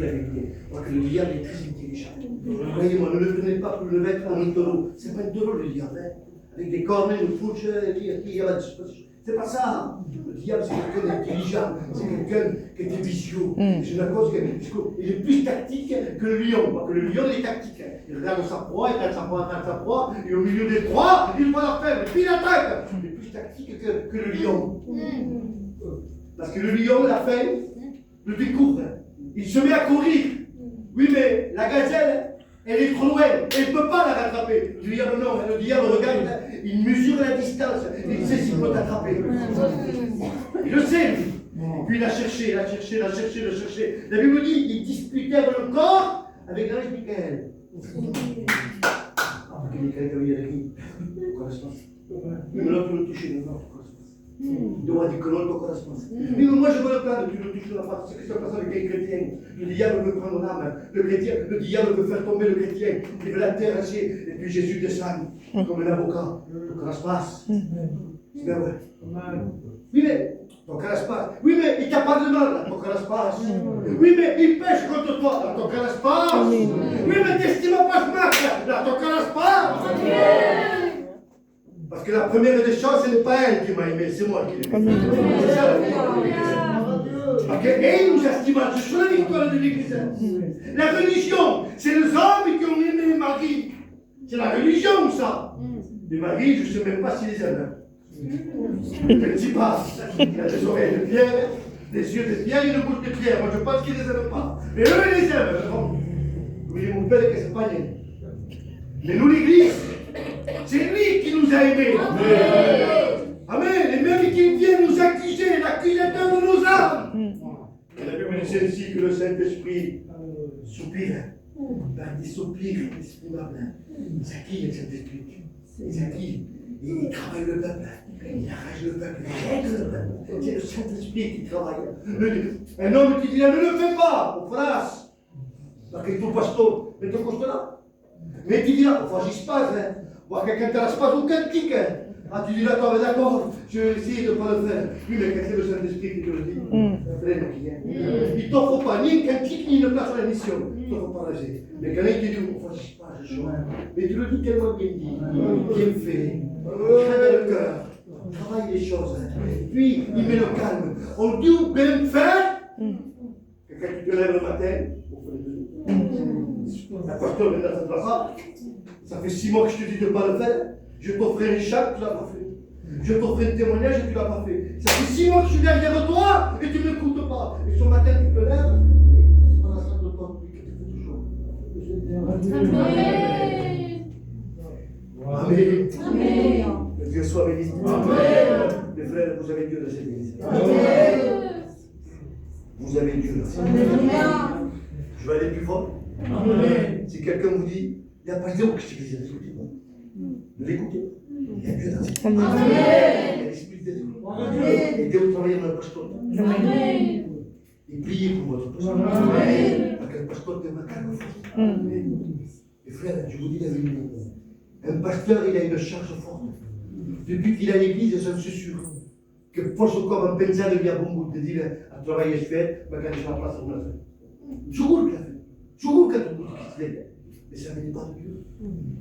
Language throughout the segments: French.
la vérité. Parce que le diable est très intelligent. Voyez-moi, ne le prenez pas pour le mettre en un taureau. C'est pas un taureau le diable, hein. Avec des cornes, une fourche, c'est pas ça. Le diable, c'est quelqu'un d'intelligent, c'est quelqu'un qui est vicieux. C'est une cause il est plus tactique que le lion. Parce que le lion, il est tactique. Il regarde sa proie, il regarde sa proie, il regarde sa proie, et au milieu des proies, il voit la faible, puis il attaque. Il est plus tactique que le lion. Parce que le lion, la faim, le découvre. Il se met à courir. Oui, mais la gazelle, elle est trop loin, elle ne peut pas la rattraper. Le diable, non, le diable regarde, il mesure la distance, il sait s'il peut t'attraper. Il le sait, lui. Et puis il a cherché. La Bible dit, il disputait le corps avec l'ange Michael. Ah, Michael, il y a qui? Mais là, tu le touches, non, il doit dire que l'autre correspond. Mais moi, je veux le plaindre, tu le touches de la face. C'est ce qui se passe avec les chrétiens. Le diable veut prendre l'âme. Le diable veut faire tomber le chrétien. Il veut la terrasser. Et puis Jésus descend comme un avocat. Donc, ça se passe. C'est bien vrai. Oui, mais, donc, ça se passe. Oui, mais il t'a pas de mal, donc, ça se passe. Oui, mais il pêche contre toi, donc, ça se passe. Oui, mais t'estimes pas ce match, là, donc, ça se passe. Parce que la première des choses, ce n'est pas elle qui m'a aimé, c'est moi qui l'ai aimé. C'est ça la vie. Parce qu'elle nous estime, je suis la victoire de l'Église. La religion, c'est les hommes qui ont aimé les maris. C'est la religion, ça. Les maris, je ne sais même pas s'ils les aiment. Je ne dis pas. Il a des oreilles de pierre, des yeux de pierre et une bouche de pierre. Moi, je pense qu'ils ne les aiment pas. Mais eux, ils les aiment. Oui, mon père est espagnol. Mais nous, l'Église, c'est lui qui nous a aimés. Amen. Et même qui vient nous accuser, l'accusateur de nos âmes. Et la Bible dit ainsi que le Saint-Esprit soupire. Par des soupirs inexprimables. C'est qui le Saint-Esprit? C'est qui? Il travaille le peuple. Il arrache le peuple. Il aide le peuple. C'est le Saint-Esprit qui travaille. Un homme qui dit ne le fais pas, au France. Parce que ton pasteur, mais ton coste là. Mais tu dis là, il faut agir pas, hein. Voir quelqu'un qui ne pas aucun tic. Ah, tu dis là, toi, d'accord, je vais essayer de ne pas le faire. Oui, mais quand c'est le Saint-Esprit qui te le dit, il ne t'offre pas ni un tic ni une place à la mission. Il ne t'offre pas l'agir. Mais quelqu'un qui dit, il faut agir pas, je choisis. Mais tu le dis tellement bien dit, bien fait, crée le cœur, travaille les choses. Puis, il met le calme. On dit où bien faire. Que quand tu te lèves le matin, la pasteur vient dans cette place. Ça fait 6 mois que je te dis de ne pas le faire. Je t'offrais un chat, tu ne l'as pas fait. Je t'offrais un témoignage et tu ne l'as pas fait. Ça fait 6 mois que je suis derrière toi et tu ne m'écoutes pas. Et ce matin, tu te lèves, dans la salle de toi, et que tu fais du chaud. Amen. Amen. Que Dieu soit béni. Amen. Mes frères, vous avez Dieu dans cette église. Vous avez Dieu dans cette église. Je vais aller plus fort. Amen. Si quelqu'un vous dit, il n'y a pas de zéro que je te dis, de l'écouter. Il y a Dieu dans cette église. Il y a l'Esprit de Dieu. Et Dieu vous travaillez dans le pasteur. Et priez pour votre pasteur. Parce que le pasteur te met quelque chose. Mes frères, je vous dis la vérité. Un pasteur, il a une charge forte. Depuis qu'il a l'église, j'en suis sûr que posso comme un pensare via Bongo de dire a travailler fait, magari c'è la place pour le faire. Giuro che ha fatto. Giuro che ha tutto che si vede. E se avete pas Dio,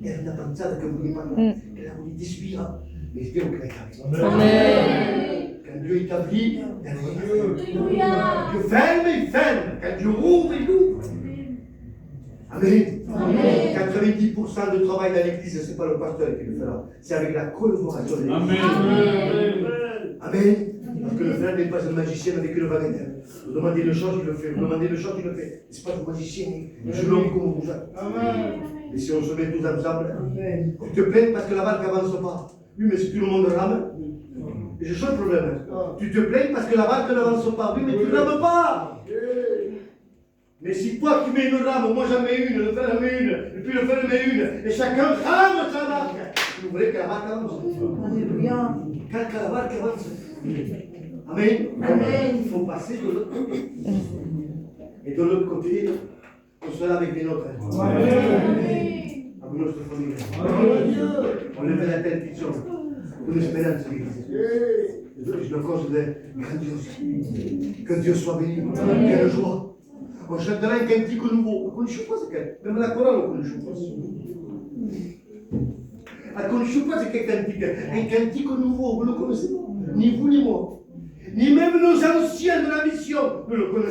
è una pensata che voi parlate, che la volete ispira, mais Dieu che l'ha capito. Amen. Quand Dieu établit, Dieu ferme, il ferme. Quand Dieu ouvre, il ouvre. Amen. Amen. 90% du travail dans l'église, ce n'est pas le pasteur qui le fera, c'est avec la collaboration de l'église. Amen. Amen. Parce que le frère n'est pas un magicien avec une baguette. Vous demandez une chose, il le fait. Vous demandez une chose, il le fait. Ce n'est pas un magicien, je l'homme comme vous. Amen. Et si on se met tous ensemble, tu te plains parce que la barque n'avance pas. Oui, mais si tout le monde rame, et je sens le problème. Tu te plains parce que la barque n'avance pas. Oui, mais tu ne rames pas. Mais si toi tu mets une rame, moi j'en mets une, le frère en met une, et puis le frère en met une, et chacun rame sa barque. Vous voulez que la barque avance. Alléluia. Quand la barque avance. Amen. Amen. Il faut passer de l'autre côté. Et de l'autre côté, on sera avec les nôtres. Amen. Avec notre famille. On lève la tête, qui sont pour l'espérance de l'Église. Je le cause de grandiose. Que Dieu soit béni. Quelle joie. On chanterà un cantique nouveau. Vous ne connaissez pas ce qu'est. Même la chorale, vous ne connaissez pas. Vous ne connaissez pas ce qu'est cantique. Un cantique nouveau, vous ne le connaissez pas. Ni vous ni moi. Ni même nos anciens de la mission ne le connaissent